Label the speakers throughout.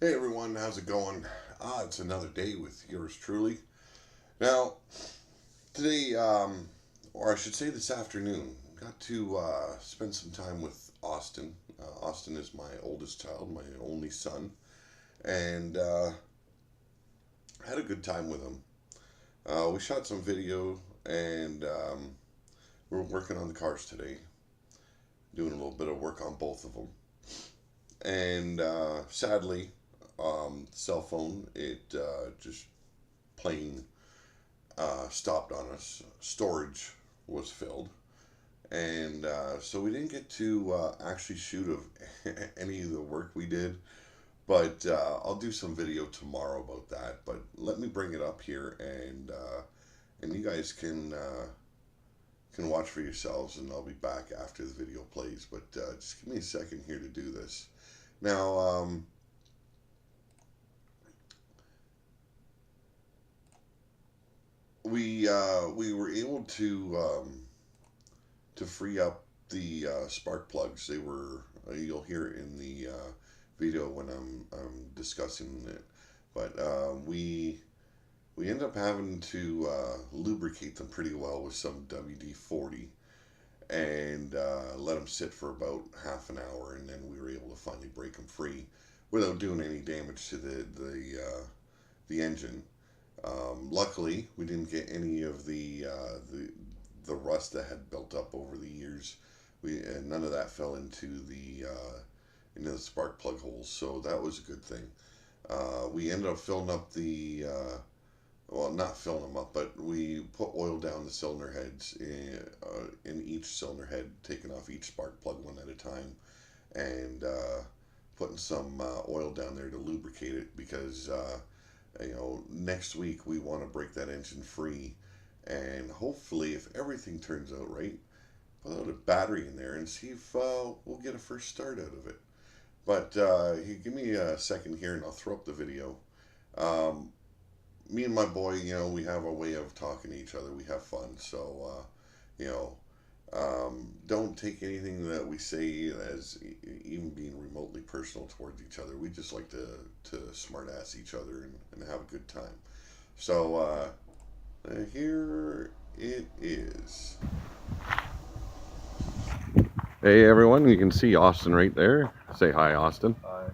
Speaker 1: Hey everyone, how's it going? It's another day with yours truly. Now, today, or I should say this afternoon, got to spend some time with Austin. Austin is my oldest child, my only son, and had a good time with him. We shot some video, and we're working on the cars today, doing a little bit of work on both of them. And sadly, cell phone, it just plain stopped on us. Storage was filled, and so we didn't get to actually shoot of any of the work we did. But I'll do some video tomorrow about that. But let me bring it up here, and you guys can watch for yourselves, and I'll be back after the video plays. But just give me a second here to do this. Now, we were able to free up the spark plugs. They were you'll hear it in the video when I'm discussing it, but we ended up having to lubricate them pretty well with some WD-40 and let them sit for about half an hour, and then we were able to finally break them free without doing any damage to the engine. Luckily, we didn't get any of the rust that had built up over the years. We none of that fell into the spark plug holes, so that was a good thing. We ended up filling up well, not filling them up, but we put oil down the cylinder heads in each cylinder head, taking off each spark plug one at a time, and putting some oil down there to lubricate it because next week we want to break that engine free, and hopefully, if everything turns out right, put a battery in there and see if we'll get a first start out of it. But give me a second here, and I'll throw up the video. Um, Me and my boy, we have a way of talking to each other. We have fun, so you know, don't take anything that we say as even being remotely personal towards each other. We just like to smart ass each other and have a good time. So here it is. Hey everyone, you can see Austin right there. Say hi, Austin.
Speaker 2: Hi,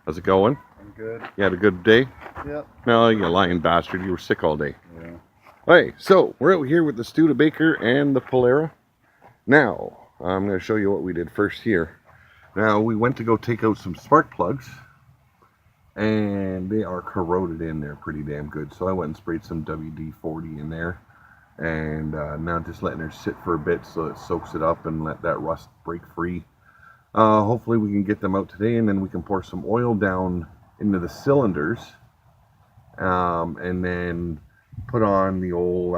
Speaker 1: How's it going?
Speaker 2: I'm good.
Speaker 1: You had a good day?
Speaker 2: Yep.
Speaker 1: No, you lying bastard. You were sick all day.
Speaker 2: Yeah.
Speaker 1: Hey, so we're out here with the Studebaker and the Polara. Now, I'm going to show you what we did first here. Now, we went to go take out some spark plugs, and they are corroded in there pretty damn good. So I went and sprayed some WD-40 in there, and now just letting her sit for a bit so it soaks it up and let that rust break free. Hopefully we can get them out today, and then we can pour some oil down into the cylinders, and then put on the old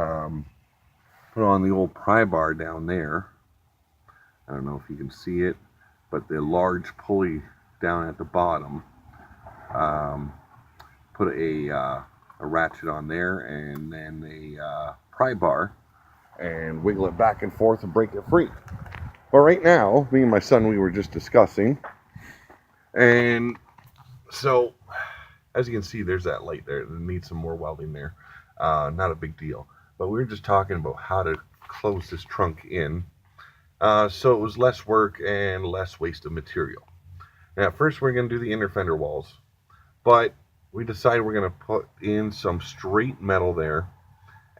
Speaker 1: pry bar down there. I don't know if you can see it, but the large pulley down at the bottom. Put a ratchet on there, and then a pry bar, and wiggle it back and forth and break it free. Well, right now, me and my son, we were just discussing, and so as you can see, there's that light there. It needs some more welding there. Not a big deal, but we were just talking about how to close this trunk in, so it was less work and less waste of material. Now, at first, we're going to do the inner fender walls, but we decided we're going to put in some straight metal there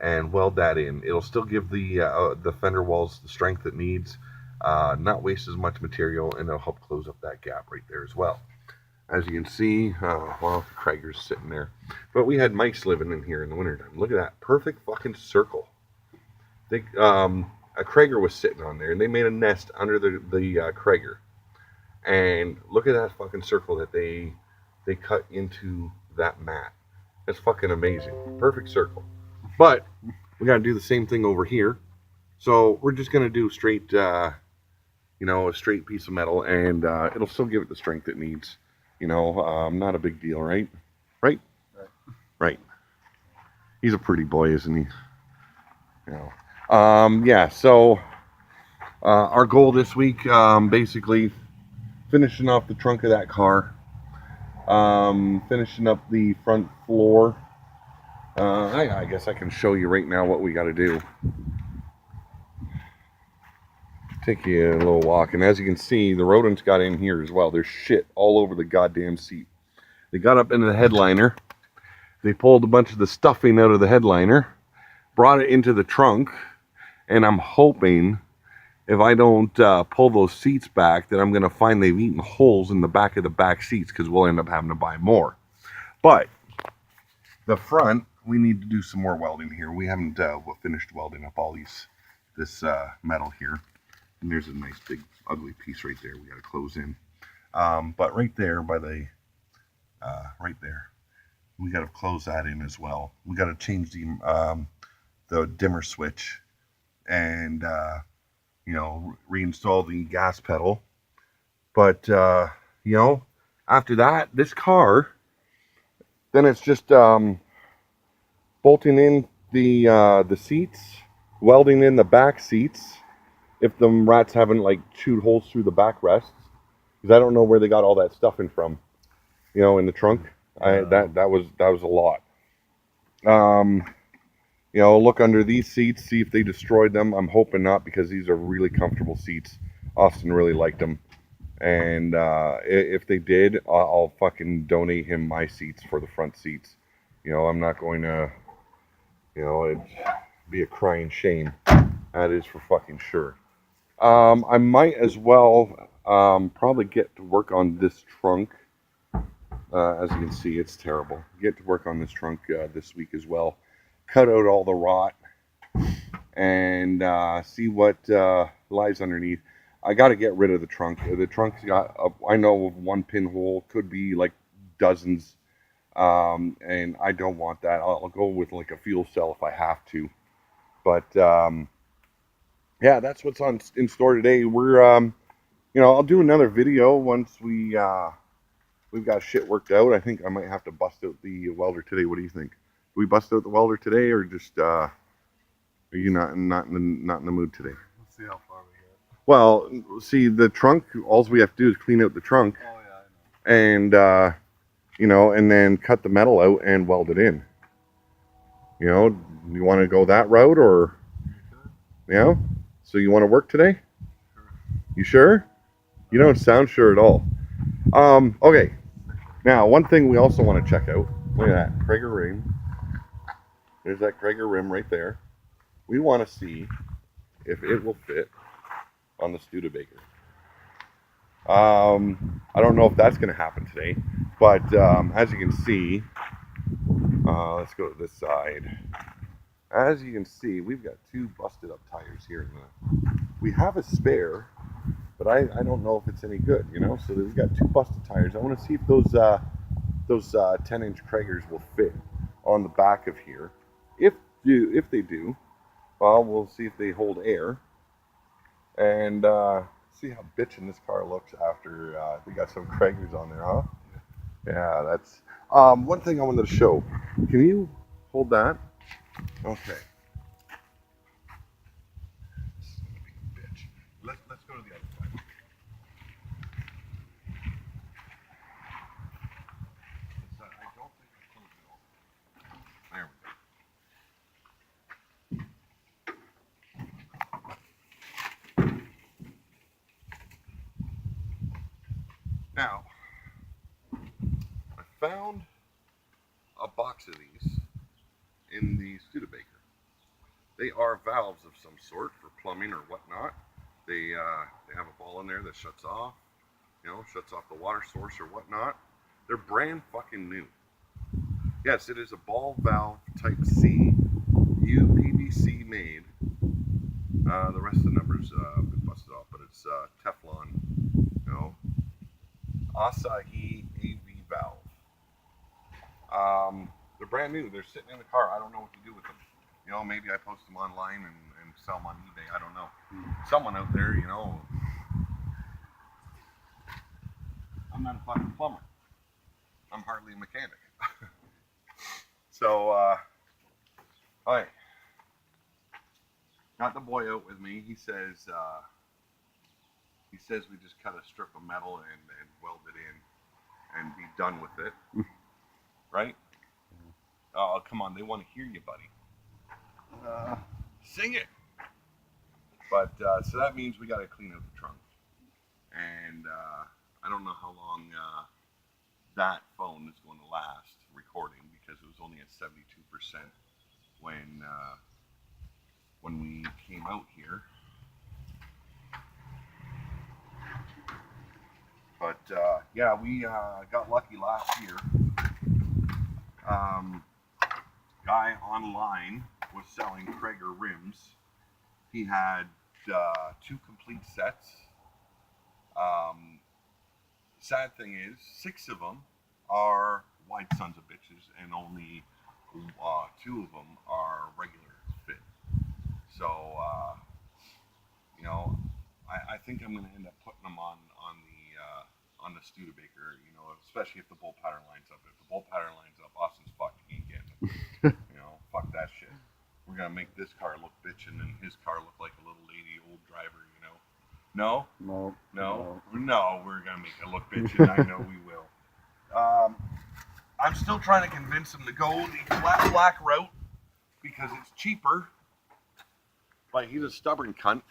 Speaker 1: and weld that in. It'll still give the fender walls the strength it needs, not waste as much material, and it'll help close up that gap right there as well. As you can see, well, Krager's sitting there. But we had mice living in here in the wintertime. Look at that. Perfect fucking circle. A Krager was sitting on there, and they made a nest under the Krager. And look at that fucking circle that they cut into that mat. That's fucking amazing. Perfect circle. But we got to do the same thing over here. So we're just going to do straight, a straight piece of metal, and it'll still give it the strength it needs. Not a big deal, right? Right? Right. He's a pretty boy, isn't he? Yeah, so our goal this week, basically finishing off the trunk of that car, Finishing up the front floor. I guess I can show you right now what we got to do. Take you a little walk, and as you can see, the rodents got in here as well. There's shit all over the goddamn seat. They got up into the headliner. They pulled a bunch of the stuffing out of the headliner, brought it into the trunk, and I'm hoping if I don't pull those seats back that I'm going to find they've eaten holes in the back of the back seats because we'll end up having to buy more. But the front, we need to do some more welding here. We haven't finished welding up all this metal here. And there's a nice big ugly piece right there we got to close in. But right there by the, right there, we got to close that in as well. We got to change the dimmer switch and, you know, reinstall the gas pedal. But, you know, after that, this car, then it's just bolting in the seats, welding in the back seats, if the rats haven't like chewed holes through the backrests, because I don't know where they got all that stuff in from, you know, in the trunk. That was a lot. You know, look under these seats, see if they destroyed them. I'm hoping not, because these are really comfortable seats. Austin really liked them, and if they did, I'll fucking donate him my seats for the front seats. You know, I'm not going to, you know, it'd be a crying shame. That is for fucking sure. I might as well probably get to work on this trunk. As you can see, it's terrible. Get to work on this trunk this week as well. Cut out all the rot and see what lies underneath. I got to get rid of the trunk. The trunk's got, I know of one pinhole, could be like dozens. And I don't want that. I'll go with like a fuel cell if I have to. But yeah, that's what's in store today. We're you know, I'll do another video once we've got shit worked out. I think I might have to bust out the welder today. What do you think? Do we bust out the welder today, or just are you not in the mood today?
Speaker 2: Let's see how far we get.
Speaker 1: Well, see, the trunk, all we have to do is clean out the trunk.
Speaker 2: Oh yeah, I know.
Speaker 1: And you know, and then cut the metal out and weld it in. You know, you want to go that route, or you know? So you want to work today?
Speaker 2: Sure.
Speaker 1: You sure? You don't sound sure at all. Okay. Now, one thing we also want to check out. Look at that, Krager rim. There's that Krager rim right there. We want to see if it will fit on the Studebaker. I don't know if that's going to happen today, but as you can see, let's go to this side. As you can see, we've got two busted up tires here. We have a spare, but I don't know if it's any good, you know. So we've got two busted tires. I want to see if those 10-inch Kragers will fit on the back of here. If they do, well, we'll see if they hold air, and see how bitchin' this car looks after we got some Kragers on there, huh? Yeah, that's one thing I wanted to show. Can you hold that? Okay. This is gonna be a bitch. Let's go to the other side. I don't think I closed it all. There we go. Now, I found a box of these in the Studebaker. They are valves of some sort for plumbing or whatnot. They have a ball in there that shuts off, you know, shuts off the water source or whatnot. They're brand fucking new. Yes, it is a ball valve type C, UPVC made. The rest of the numbers have been busted off, but it's Teflon, you know, Asahi AV valve. They're brand new. They're sitting in the car. I don't know what to do with them. You know, maybe I post them online and sell them on eBay. I don't know. Someone out there, you know. I'm not a fucking plumber. I'm hardly a mechanic. So, alright. Got the boy out with me. He says we just cut a strip of metal and weld it in. and be done with it, right? Oh, come on, they want to hear you, buddy. Sing it. But so that means we got to clean out the trunk, and I don't know how long that phone is going to last recording because it was only at 72% when we came out here. But yeah, we got lucky last year. Guy online was selling Traeger rims. He had 2 complete sets. Sad thing is, 6 of them are white sons of bitches, and only 2 of them are regular fit. So, you know, I think I'm going to end up putting them on the Studebaker. You know, especially if the bolt pattern lines up. If the bolt pattern lines up, Austin's fucked. He ain't getting it. You know, fuck that shit. We're gonna make this car look bitchin' and his car look like a little lady old driver. You know. No.
Speaker 2: No.
Speaker 1: No. No. We're gonna make it look bitchin'. I know we will. I'm still trying to convince him to go the flat black route because it's cheaper. But he's a stubborn cunt.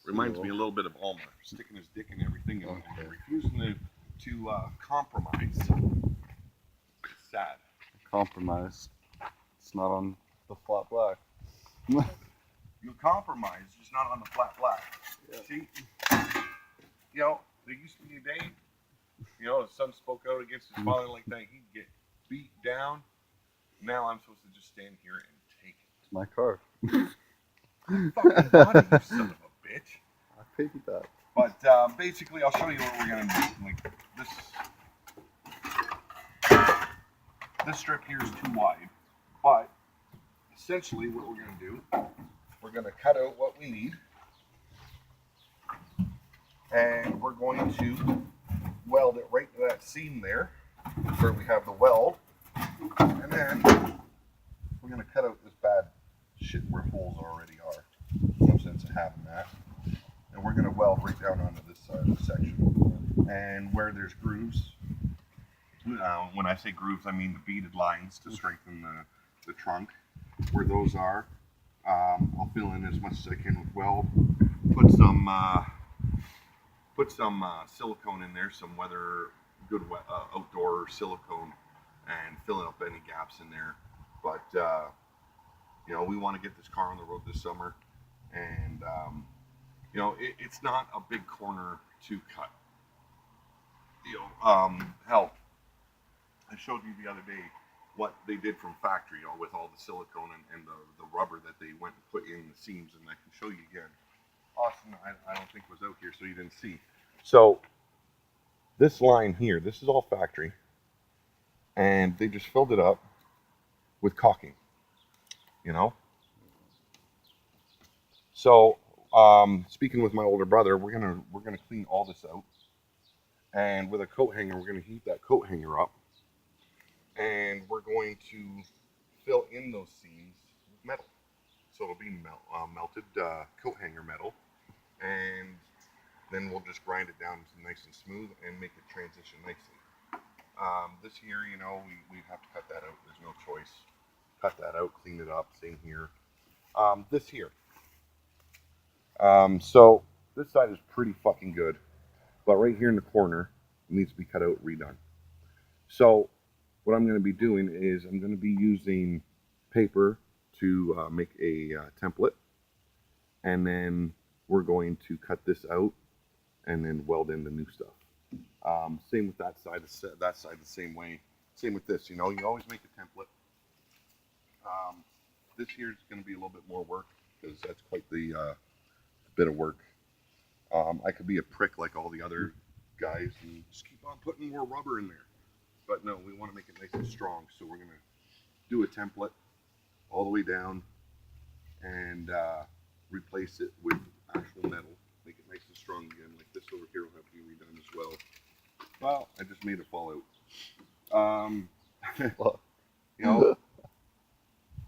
Speaker 1: Reminds me a little bit of Alma, sticking his dick in everything and refusing to compromise. It's sad.
Speaker 2: Compromise. It's not on the flat black.
Speaker 1: You'll compromise, just not on the flat black. Yeah. See? You know, there used to be a day, you know, his son spoke out against his father like that, he'd get beat down. Now I'm supposed to just stand here and take it.
Speaker 2: It's my car.
Speaker 1: Fucking body, you son of a bitch.
Speaker 2: I paid that.
Speaker 1: But basically, I'll show you what we're gonna do. Like this strip here is too wide, but essentially, what we're gonna do, we're gonna cut out what we need, and we're going to weld it right to that seam there, where we have the weld, and then we're gonna cut out this bad shit where holes already are. No sense of having that. And we're gonna weld right down onto this side of the section. And where there's grooves, when I say grooves, I mean the beaded lines to strengthen the trunk. Where those are, I'll fill in as much as I can with weld. Put some silicone in there, some good outdoor silicone, and fill up any gaps in there. But you know, we want to get this car on the road this summer, and you know, it's not a big corner to cut. You know, hell, I showed you the other day what they did from factory, you know, with all the silicone and the rubber that they went and put in the seams, and I can show you again. Austin, I don't think was out here, so you didn't see. So this line here, this is all factory, and they just filled it up with caulking. You know. So speaking with my older brother, we're gonna clean all this out, and with a coat hanger, we're gonna heat that coat hanger up, and we're going to fill in those seams with metal. So it'll be melted coat hanger metal, and then we'll just grind it down nice and smooth and make it transition nicely. This here, you know, we have to cut that out. There's no choice. Cut that out, clean it up. Same here. This here. So this side is pretty fucking good, but right here in the corner, it needs to be cut out, redone. So what I'm going to be doing is I'm going to be using paper to make a template, and then we're going to cut this out and then weld in the new stuff. Same with that side the same way. Same with this, you know, you always make a template. This here is going to be a little bit more work because that's quite the bit of work. I could be a prick like all the other guys and just keep on putting more rubber in there. But no, we want to make it nice and strong, so we're going to do a template all the way down and replace it with actual metal. Make it nice and strong again. Like this over here will have to be redone as well. Well, I just made it fall out. You know,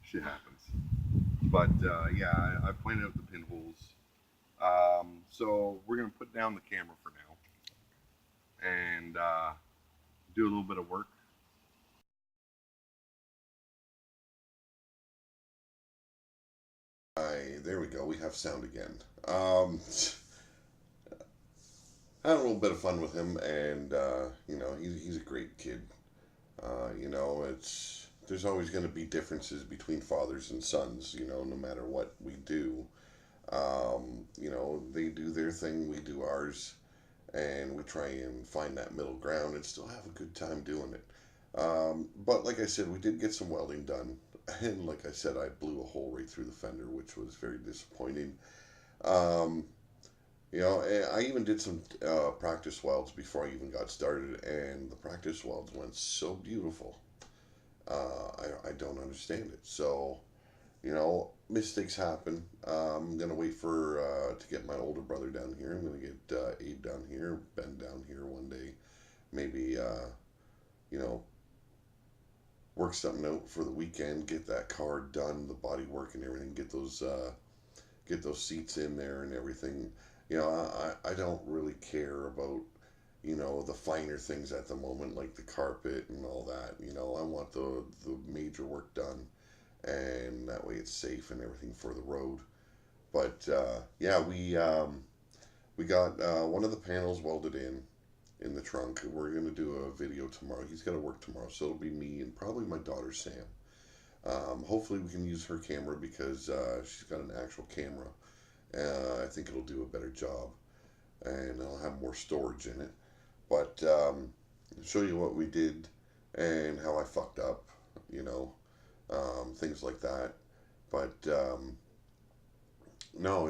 Speaker 1: shit happens. But yeah, I pointed out the pinholes. So we're gonna put down the camera for now, and
Speaker 2: do a little bit of work.
Speaker 1: There we go. We have sound again. Um, had a little bit of fun with him, and he's a great kid. It's there's always going to be differences between fathers and sons. No matter what we do, they do their thing, we do ours, and we try and find that middle ground and still have a good time doing it. But like I said, we did get some welding done, and like I said, I blew a hole right through the fender, which was very disappointing. Um, I even did some practice welds before I even got started, and the practice welds went so beautiful. I don't understand it. So, mistakes happen. I'm gonna wait for to get my older brother down here. I'm gonna get Abe down here, Ben down here one day. Maybe you know work something out for the weekend. Get that car done, the body work and everything. Get those seats in there and everything. I don't really care about the finer things at the moment, like the carpet and all that. I want the major work done, and that way it's safe and everything for the road. But yeah, we got one of the panels welded in the trunk. We're gonna do a video tomorrow. He's got to work tomorrow, so it'll be me and probably my daughter Sam. Hopefully, we can use her camera because she's got an actual camera. I think it'll do a better job, and it'll have more storage in it. But show you what we did and how I fucked up, you know, things like that. But no,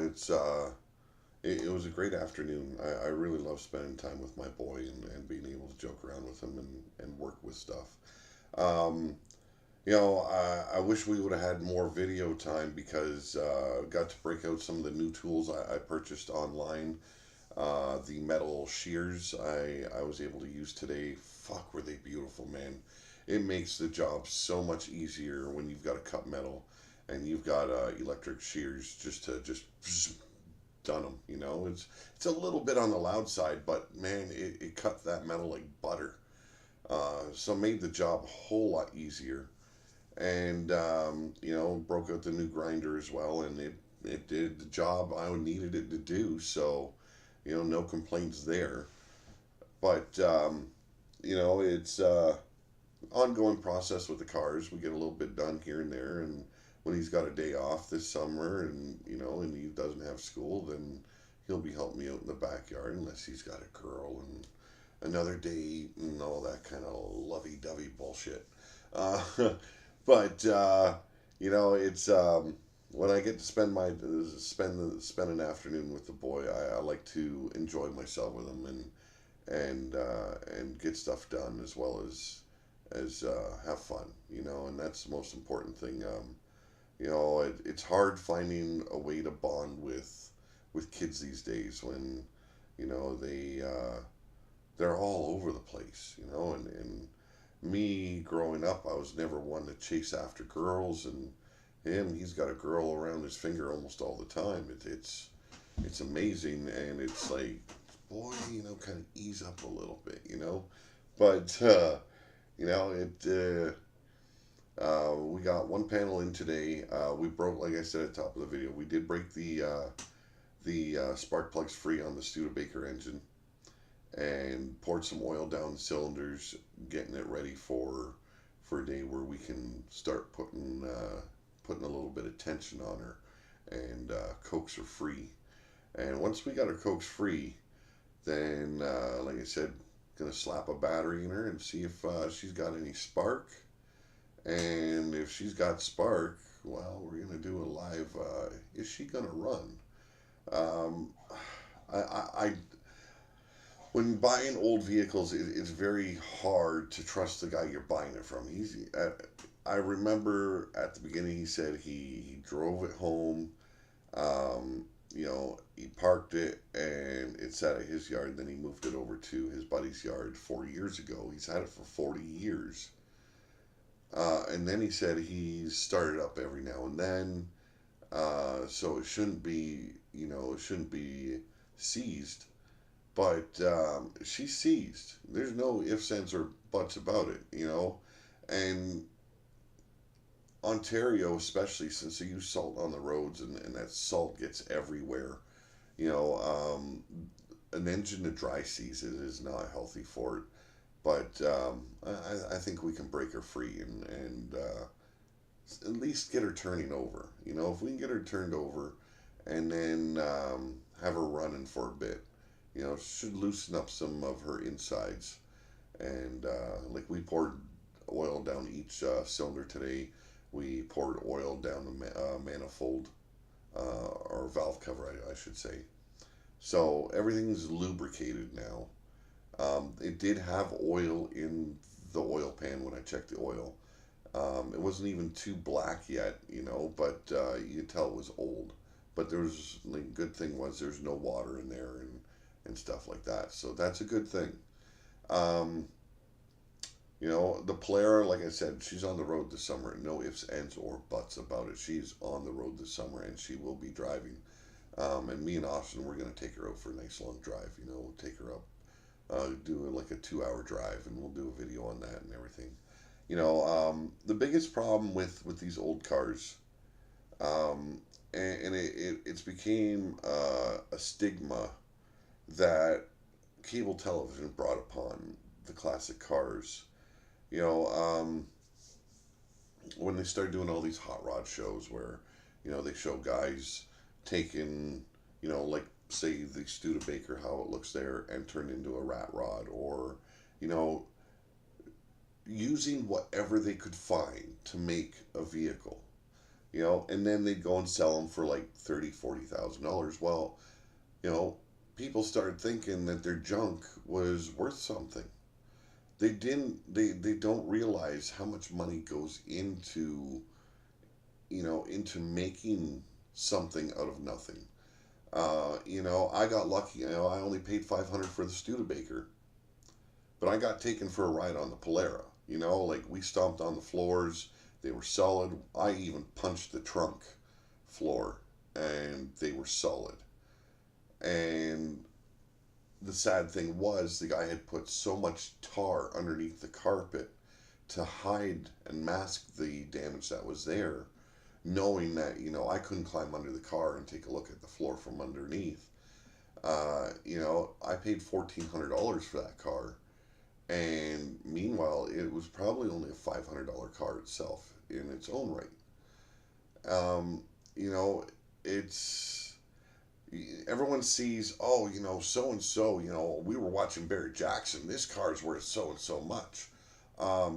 Speaker 1: it was a great afternoon. I really love spending time with my boy and being able to joke around with him and work with stuff. Um, I wish we would have had more video time because got to break out some of the new tools I purchased online. The metal shears I was able to use today. Fuck, were they beautiful, man. It makes the job so much easier when you've got to cut metal and you've got electric shears just to just done them. It's a little bit on the loud side, but man, it cut that metal like butter. So made the job a whole lot easier. And broke out the new grinder as well, and it did the job I needed it to do. So no complaints there. But it's ongoing process with the cars. We get a little bit done here and there, and when he's got a day off this summer, and he doesn't have school, then he'll be helping me out in the backyard, unless he's got a girl and another date and all that kind of lovey-dovey bullshit. Uh, but it's when I get to spend an afternoon with the boy, I like to enjoy myself with him and get stuff done as well as have fun. And that's the most important thing. It's hard finding a way to bond with kids these days when they're all over the place. And me growing up, I was never one to chase after girls, and he's got a girl around his finger almost all the time. It's amazing, and it's like, boy, kind of ease up a little bit. But we got one panel in today. We broke, like I said at the top of the video, we did break the spark plugs free on the Studebaker engine and poured some oil down the cylinders, getting it ready for a day where we can start putting a little bit of tension on her and coax her free. And once we got her coax free, then like I said, gonna slap a battery in her and see if she's got any spark. And if she's got spark, well, we're gonna do a live. Is she gonna run? Um, I when buying old vehicles, it's very hard to trust the guy you're buying it from. I remember at the beginning he said he drove it home. He parked it and it sat at his yard. Then he moved it over to his buddy's yard 4 years ago. He's had it for 40 years. And then he said he's started up every now and then. So it shouldn't be seized. But she's seized. There's no ifs, ands, or buts about it, and Ontario, especially since they use salt on the roads and that salt gets everywhere, you know, an engine to dry season is not healthy for it. But I think we can break her free and at least get her turning over. If we can get her turned over and then have her running for a bit, should loosen up some of her insides. And like we poured oil down each cylinder today. We poured oil down the manifold or valve cover, I should say. So everything's lubricated now. It did have oil in the oil pan when I checked the oil. It wasn't even too black yet, but you could tell it was old. But there's the good thing was there's no water in there and stuff like that. So that's a good thing. Um, the Polara, like I said, she's on the road this summer. No ifs, ands, or buts about it. She's on the road this summer and she will be driving. And me and Austin, we're going to take her out for a nice long drive. Take her up, do like a 2 hour drive, and we'll do a video on that and everything. The biggest problem with these old cars, and it's became a stigma that cable television brought upon the classic cars. You know, um, when they started doing all these hot rod shows where, they show guys taking, like say the Studebaker, how it looks there, and turned into a rat rod, or, you know, using whatever they could find to make a vehicle, and then they'd go and sell them for like 30, $40,000. Well, you know, people started thinking that their junk was worth something. They don't realize how much money goes into making something out of nothing. I got lucky. I only paid 500 for the Studebaker, but I got taken for a ride on the Polara. Like we stomped on the floors, they were solid. I even punched the trunk floor, and they were solid. And the sad thing was, the guy had put so much tar underneath the carpet to hide and mask the damage that was there, knowing that I couldn't climb under the car and take a look at the floor from underneath. I paid $1,400 for that car, and meanwhile, it was probably only a $500 car itself in its own right. Um, you know, it's everyone sees, oh, so and so, we were watching Barry Jackson. This car's worth so and so much.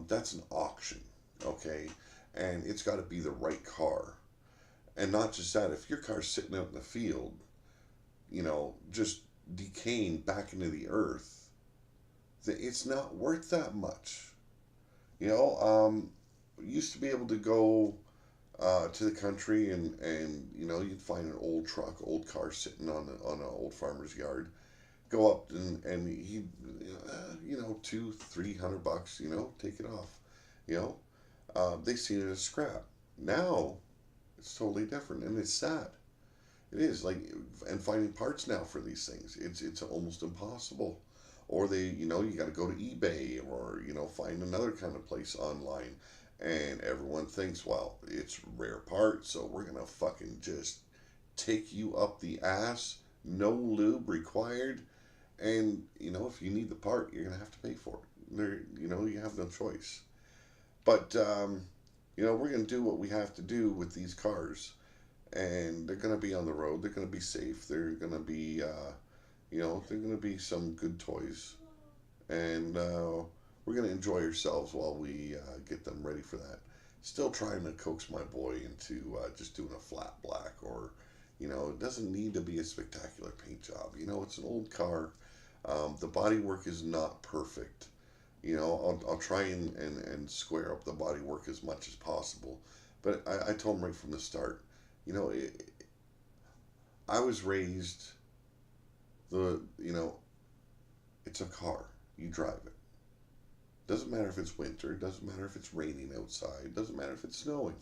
Speaker 1: That's an auction, okay, and it's got to be the right car. And not just that, if your car's sitting out in the field, just decaying back into the earth, it's not worth that much. You know, used to be able to go to the country and you'd find an old truck, old car sitting on an old farmer's yard. Go up and he, $200-300, take it off. You know, they seen it as scrap. Now it's totally different, and it's sad. It is like, and finding parts now for these things, it's almost impossible. Or you got to go to eBay, or find another kind of place online, and everyone thinks, well, it's rare parts, so we're gonna fucking just take you up the ass, no lube required, and if you need the part, you're gonna have to pay for it. You have no choice. But we're gonna do what we have to do with these cars, and they're going to be on the road. They're going to be safe. They're going to be, they're going to be some good toys, and we're going to enjoy ourselves while we get them ready for that. Still trying to coax my boy into just doing a flat black, or, it doesn't need to be a spectacular paint job. It's an old car. The body work is not perfect. I'll try and square up the body work as much as possible. But I told him right from the start, you know, it, I was raised it's a car. You drive it. Doesn't matter if it's winter. Doesn't matter if it's raining outside. Doesn't matter if it's snowing.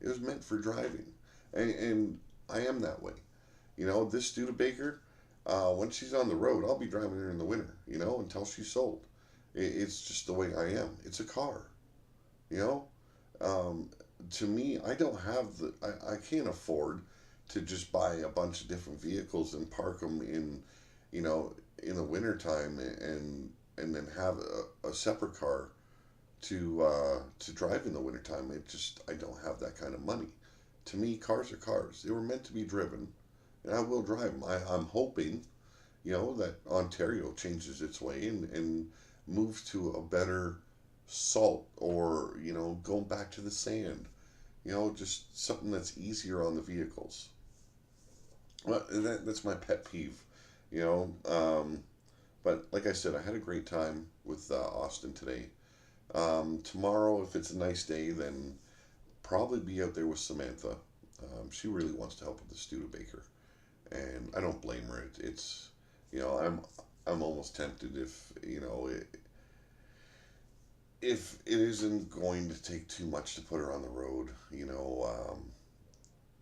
Speaker 1: It was meant for driving. And I am that way. This Studebaker, when she's on the road, I'll be driving her in the winter, until she's sold. It's just the way I am. It's a car, you know. Um, to me, I don't have I can't afford to just buy a bunch of different vehicles and park them in, you know, in the wintertime and then have a separate car to drive in the wintertime. It just I don't have that kind of money. To me, cars are cars. They were meant to be driven, and I will drive them. I'm hoping, you know, that Ontario changes its way and moves to a better salt or, you know, going back to the sand. You know, just something that's easier on the vehicles. Well, that's my pet peeve, you know. But like I said, I had a great time with Austin today. Tomorrow, if it's a nice day, then probably be out there with Samantha. She really wants to help with the Studebaker, and I don't blame her. It's you know I'm almost tempted if you know if it isn't going to take too much to put her on the road.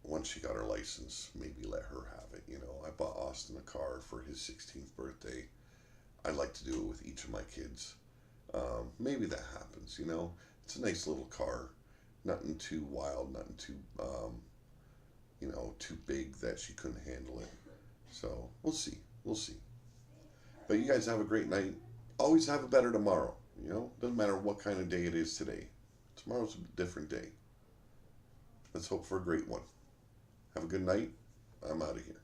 Speaker 1: Once she got her license, maybe let her have it. You know, I bought Austin a car for his 16th birthday. I'd like to do it with each of my kids. Maybe that happens. You know, it's a nice little car, nothing too wild, nothing too too big that she couldn't handle it. So we'll see. We'll see. But you guys have a great night. Always have a better tomorrow. You know, doesn't matter what kind of day it is today. Tomorrow's a different day. Let's hope for a great one. Have a good night. I'm out of here.